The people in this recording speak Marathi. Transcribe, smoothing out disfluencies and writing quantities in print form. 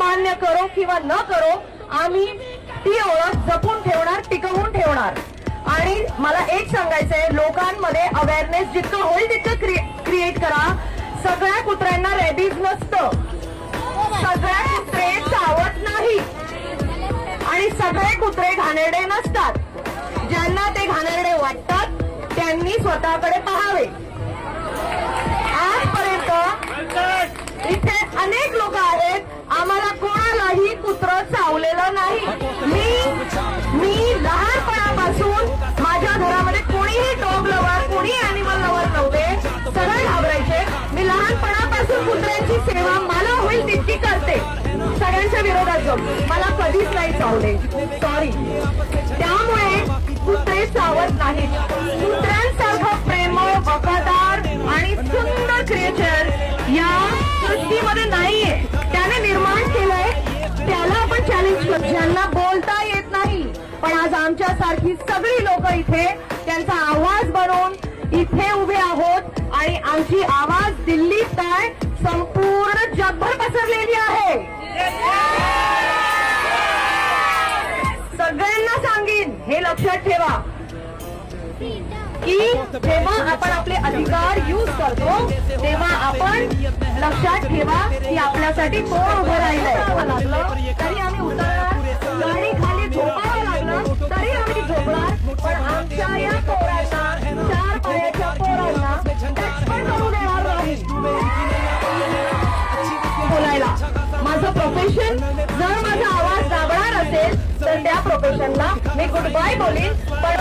मान्य करो किंवा न करो, आम्ही ती ओळख जपून ठेवणार, टिकवून ठेवणार. आणि मला एक सांगायचंय, लोकांमध्ये अवेअरनेस जितकं होईल तितकं क्रिएट करा. सगळ्या कुत्र्यांना रेबीज नसतं, सगळे कुत्रे चावत नाही आणि सगळे कुत्रे घाणेरडे नसतात. ज्यांना ते घाणेरडे वाटतात त्यांनी स्वतःकडे पाहावे. आजपर्यंत इथे अनेक लोक आहेत, आम्हाला कोणालाही कुत्रं चावलेलं नाही. मी लहानपणापासून माझ्या घरामध्ये कोणीही डॉग लवर, कोणी अॅनिमल लवर नव्हते, सगळे घाबरायचे. मी लहानपणापासून कुत्र्यांची सेवा मला होईल तितकी करते, सगळ्यांच्या विरोधात जाऊन. मला कधीच नाही चावले, सॉरी. त्यामुळे कुत्रे चावत नाहीत. कुत्र्यांसारखं प्रेमळ, वफादार आणि सुंदर क्रिएचर या सृष्टीमध्ये नाहीये. त्याने निर्माण केलंय, त्याला आपण चॅलेंज करू. ज्यांना बोलता येत नाही, पण आज आमच्या सारखी सगळी लोक इथे त्यांचा आवाज बनवून इथे उभे आहोत आणि आमची आवाज दिल्लीत काय संपूर्ण जगभर पसरलेली आहे. सगळ्यांना सांगेन, हे लक्षात ठेवा की जेव्हा आपण आपले अधिकार यूज करतो तेव्हा आपण लक्षात ठेवा की आपल्यासाठी कोण उभं राहिलंय. तरी आम्ही उतरणार, गाडी खाली झोपावं लागलं तरी आम्ही झोपणार, पण आमच्या या पोरांना, चार पायाच्या पोरांना पण करू देणार नाही बोलायला. माझं प्रोफेशन, जर माझा आवाज दाबणार असेल तर त्या प्रोफेशनला मी गुड बाय बोलीन. पण